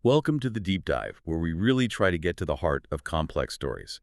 Welcome to the Deep Dive, where we really try to get to the heart of complex stories.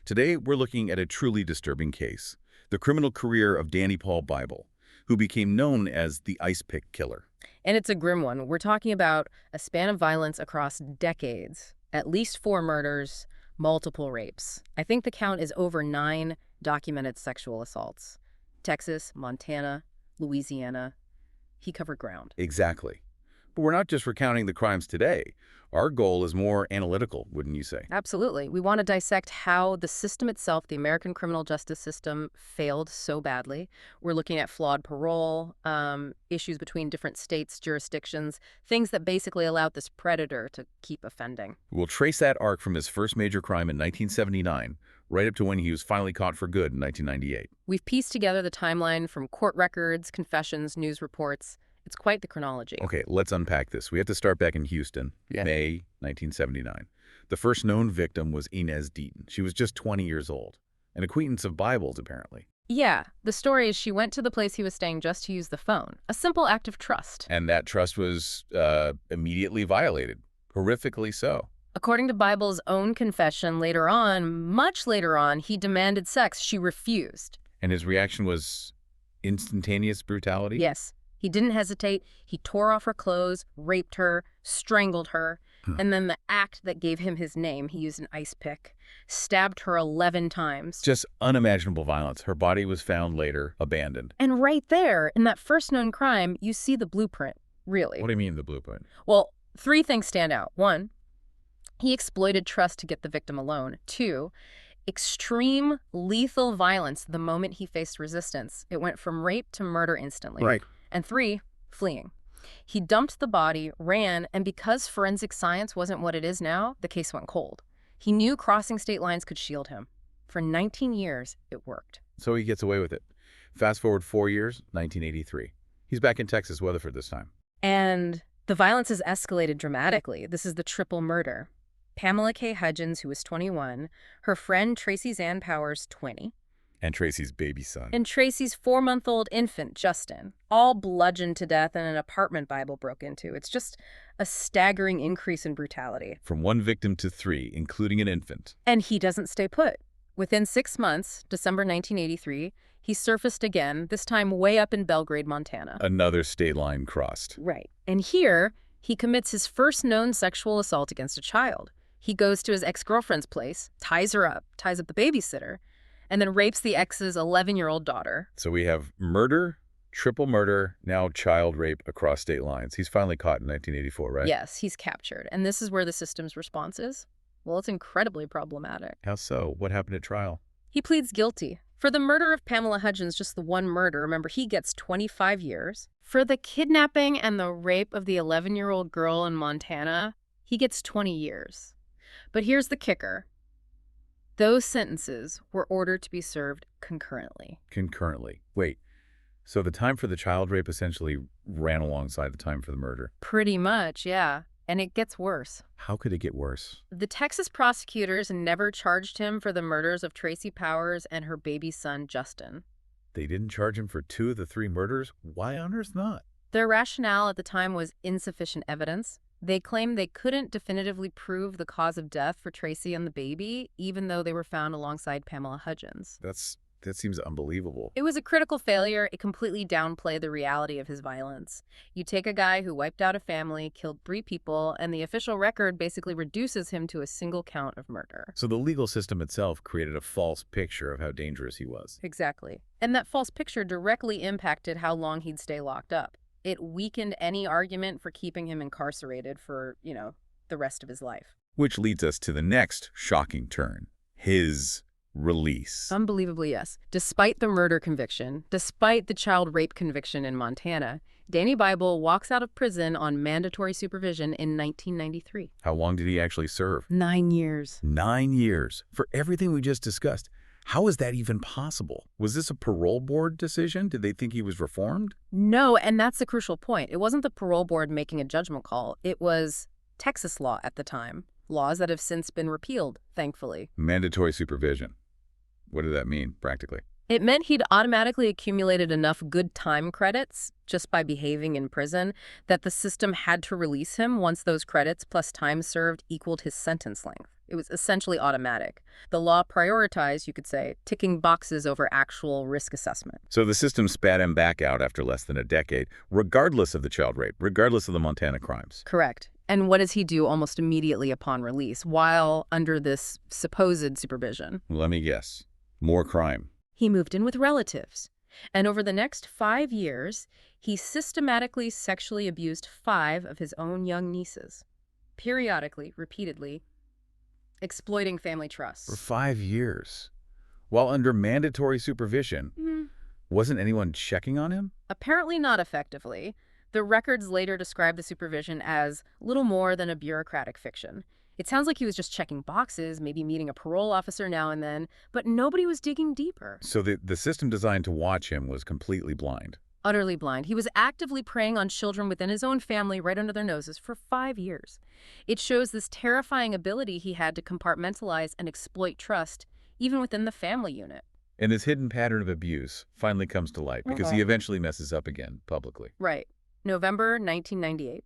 Today, we're looking at a truly disturbing case, the criminal career of Danny Paul Bible, who became known as the Ice Pick Killer. And it's a grim one. We're talking about a span of violence across decades, at least 4 murders, multiple rapes. I think the count is over 9 documented sexual assaults. Texas, Montana, Louisiana. He covered ground. Exactly. But we're not just recounting the crimes today. Our goal is more analytical, wouldn't you say? Absolutely. We want to dissect how the system itself, the American criminal justice system, failed so badly. We're looking at flawed parole, issues between different states, jurisdictions, things that basically allowed this predator to keep offending. We'll trace that arc from his first major crime in 1979, right up to when he was finally caught for good in 1998. We've pieced together the timeline from court records, confessions, news reports. It's quite the chronology. Okay, let's unpack this. We have to start back in Houston, May 1979. The first known victim was Inez Deaton. She was just 20 years old, an acquaintance of Bible's, apparently. Yeah, the story is she went to the place he was staying just to use the phone. A simple act of trust. And that trust was immediately violated, horrifically so. According to Bible's own confession later on, much later on, he demanded sex. She refused. And his reaction was instantaneous brutality? Yes. He didn't hesitate. He tore off her clothes, raped her, strangled her, and then the act that gave him his name, he used an ice pick, stabbed her 11 times. Just unimaginable violence. Her body was found later, abandoned. And right there, in that first known crime, you see the blueprint, really. What do you mean, the blueprint? Well, 3 things stand out. 1, he exploited trust to get the victim alone. 2, extreme lethal violence the moment he faced resistance. It went from rape to murder instantly. Right. And 3, fleeing. He dumped the body, ran, and because forensic science wasn't what it is now, the case went cold. He knew crossing state lines could shield him. For 19 years, it worked. So he gets away with it. Fast forward 4 years, 1983. He's back in Texas, Weatherford this time. And the violence has escalated dramatically. This is the triple murder. Pamela K. Hudgens, who was 21, her friend Tracy Zann Powers, 20, And Tracy's baby son. and Tracy's 4-month-old infant, Justin, all bludgeoned to death in an apartment Bible broke into. It's just a staggering increase in brutality. From 1 victim to 3, including an infant. And he doesn't stay put. Within 6 months, December 1983, he surfaced again, this time way up in Belgrade, Montana. Another state line crossed. Right. And here, he commits his first known sexual assault against a child. He goes to his ex-girlfriend's place, ties her up, ties up the babysitter, and then rapes the ex's 11-year-old daughter. So we have murder, triple murder, now child rape across state lines. He's finally caught in 1984, right? Yes, he's captured. And this is where the system's response is. Well, it's incredibly problematic. How so? What happened at trial? He pleads guilty. For the murder of Pamela Hudgens, just the one murder, remember, he gets 25 years. For the kidnapping and the rape of the 11-year-old girl in Montana, he gets 20 years. But here's the kicker. Those sentences were ordered to be served concurrently. Concurrently. Wait, so the time for the child rape essentially ran alongside the time for the murder? Pretty much, yeah. And it gets worse. How could it get worse? The Texas prosecutors never charged him for the murders of Tracy Powers and her baby son, Justin. They didn't charge him for 2 of the 3 murders? Why on earth not? Their rationale at the time was insufficient evidence. They claimed they couldn't definitively prove the cause of death for Tracy and the baby, even though they were found alongside Pamela Hudgens. That seems unbelievable. It was a critical failure. It completely downplayed the reality of his violence. You take a guy who wiped out a family, killed 3 people, and the official record basically reduces him to a single count of murder. So the legal system itself created a false picture of how dangerous he was. Exactly. And that false picture directly impacted how long he'd stay locked up. It weakened any argument for keeping him incarcerated for, the rest of his life. Which leads us to the next shocking turn. His release. Unbelievably, yes. Despite the murder conviction, despite the child rape conviction in Montana, Danny Bible walks out of prison on mandatory supervision in 1993. How long did he actually serve? 9 years. 9 years. For everything we just discussed. How is that even possible? Was this a parole board decision? Did they think he was reformed? No, and that's the crucial point. It wasn't the parole board making a judgment call. It was Texas law at the time. Laws that have since been repealed, thankfully. Mandatory supervision. What did that mean, practically? It meant he'd automatically accumulated enough good time credits just by behaving in prison that the system had to release him once those credits plus time served equaled his sentence length. It was essentially automatic. The law prioritized, you could say, ticking boxes over actual risk assessment. So the system spat him back out after less than a decade, regardless of the child rape, regardless of the Montana crimes. Correct. And what does he do almost immediately upon release, while under this supposed supervision? Let me guess. More crime. He moved in with relatives. And over the next 5 years, he systematically sexually abused 5 of his own young nieces. Periodically, repeatedly, exploiting family trust. For 5 years. While under mandatory supervision, wasn't anyone checking on him? Apparently not effectively. The records later describe the supervision as little more than a bureaucratic fiction. It sounds like he was just checking boxes, maybe meeting a parole officer now and then, but nobody was digging deeper. So the system designed to watch him was completely blind. Utterly blind. He was actively preying on children within his own family right under their noses for 5 years. It shows this terrifying ability he had to compartmentalize and exploit trust, even within the family unit. And this hidden pattern of abuse finally comes to light because he eventually messes up again, publicly. Right. November 1998.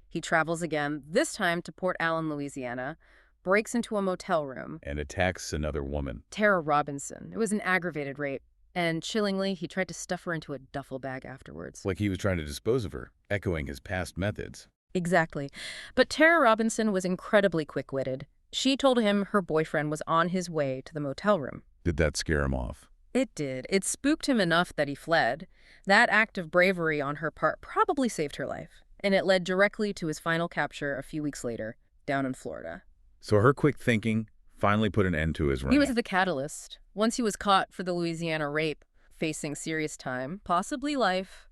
He travels again, this time to Port Allen, Louisiana, breaks into a motel room. And attacks another woman. Tara Robinson. It was an aggravated rape. And chillingly, he tried to stuff her into a duffel bag afterwards. Like he was trying to dispose of her, echoing his past methods. Exactly. But Tara Robinson was incredibly quick-witted. She told him her boyfriend was on his way to the motel room. Did that scare him off? It did. It spooked him enough that he fled. That act of bravery on her part probably saved her life. And it led directly to his final capture a few weeks later, down in Florida. So her quick thinking finally put an end to his reign. He was the catalyst. Once he was caught for the Louisiana rape, facing serious time, possibly life,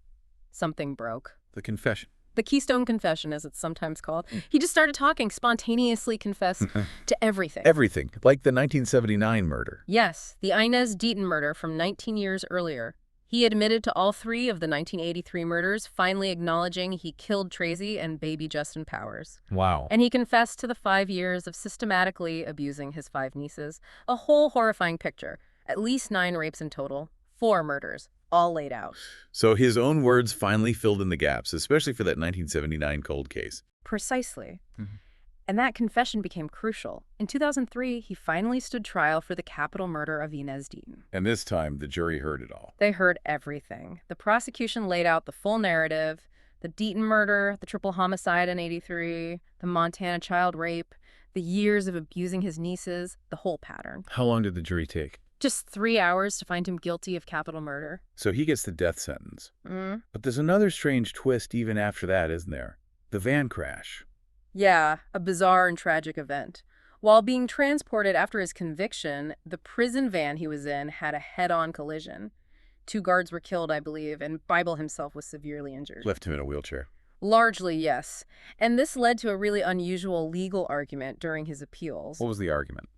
something broke. The confession. The Keystone Confession, as it's sometimes called. He just started talking, spontaneously confessed to everything. Everything, like the 1979 murder. Yes, the Inez Deaton murder from 19 years earlier. He admitted to all 3 of the 1983 murders, finally acknowledging he killed Tracy and baby Justin Powers. Wow. And he confessed to the 5 years of systematically abusing his 5 nieces. A whole horrifying picture. At least 9 rapes in total, 4 murders, all laid out. So his own words finally filled in the gaps, especially for that 1979 cold case. Precisely. And that confession became crucial. In 2003, he finally stood trial for the capital murder of Inez Deaton. And this time, the jury heard it all. They heard everything. The prosecution laid out the full narrative, the Deaton murder, the triple homicide in '83, the Montana child rape, the years of abusing his nieces, the whole pattern. How long did the jury take? Just 3 hours to find him guilty of capital murder. So he gets the death sentence. But there's another strange twist even after that, isn't there? The van crash. Yeah, a bizarre and tragic event. While being transported after his conviction, the prison van he was in had a head-on collision. 2 guards were killed, I believe, and Bible himself was severely injured. Left him in a wheelchair. Largely, yes. And this led to a really unusual legal argument during his appeals. What was the argument?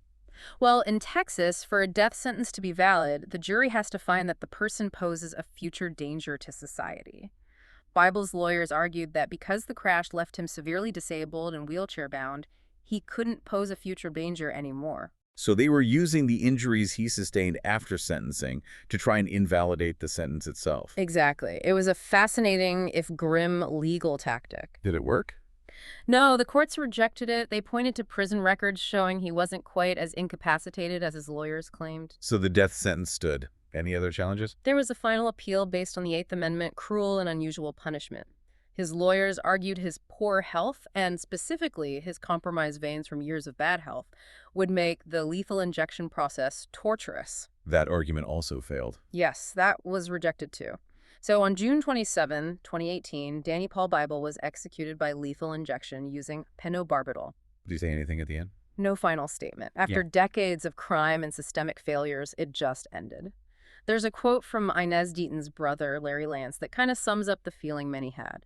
Well, in Texas, for a death sentence to be valid, the jury has to find that the person poses a future danger to society. Bible's lawyers argued that because the crash left him severely disabled and wheelchair-bound, he couldn't pose a future danger anymore. So they were using the injuries he sustained after sentencing to try and invalidate the sentence itself. Exactly. It was a fascinating, if grim, legal tactic. Did it work? No, the courts rejected it. They pointed to prison records showing he wasn't quite as incapacitated as his lawyers claimed. So the death sentence stood. Any other challenges? There was a final appeal based on the Eighth Amendment, cruel and unusual punishment. His lawyers argued his poor health, and specifically his compromised veins from years of bad health, would make the lethal injection process torturous. That argument also failed. Yes, that was rejected too. So on June 27, 2018, Danny Paul Bible was executed by lethal injection using pentobarbital. Did he say anything at the end? No final statement. After decades of crime and systemic failures, it just ended. There's a quote from Inez Deaton's brother, Larry Lance, that kind of sums up the feeling many had.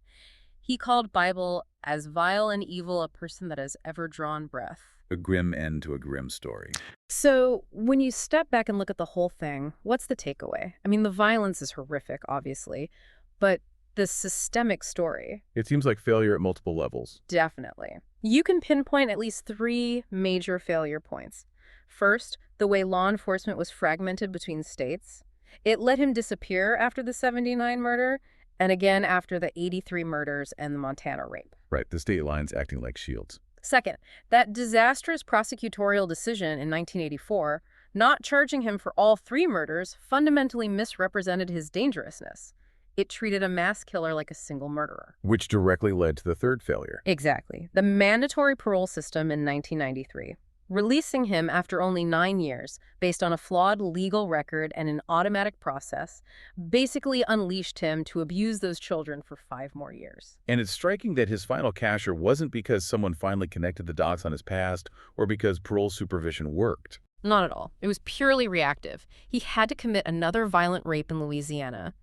He called Bible as vile and evil a person that has ever drawn breath. A grim end to a grim story. So when you step back and look at the whole thing, what's the takeaway? I mean, the violence is horrific, obviously, but the systemic story. It seems like failure at multiple levels. Definitely. You can pinpoint at least 3 major failure points. First, the way law enforcement was fragmented between states. It let him disappear after the 79 murder, and again after the 83 murders and the Montana rape. Right, the state lines acting like shields. Second, that disastrous prosecutorial decision in 1984, not charging him for all 3 murders, fundamentally misrepresented his dangerousness. It treated a mass killer like a single murderer. Which directly led to the third failure. Exactly. The mandatory parole system in 1993, releasing him after only 9 years based on a flawed legal record and an automatic process, basically unleashed him to abuse those children for 5 more years. And it's striking that his final casher wasn't because someone finally connected the dots on his past or because parole supervision worked. Not at all. It was purely reactive. He had to commit another violent rape in Louisiana,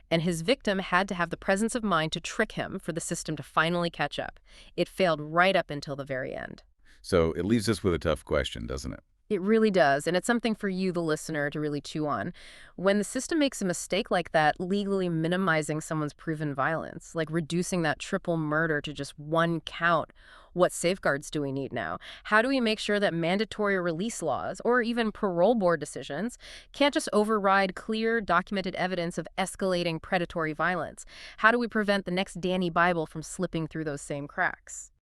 and his victim had to have the presence of mind to trick him for the system to finally catch up. It failed right up until the very end. So it leaves us with a tough question, doesn't it? It really does, and it's something for you, the listener, to really chew on. When the system makes a mistake like that, legally minimizing someone's proven violence, like reducing that triple murder to just 1 count, what safeguards do we need now? How do we make sure that mandatory release laws, or even parole board decisions, can't just override clear, documented evidence of escalating predatory violence? How do we prevent the next Danny Bible from slipping through those same cracks?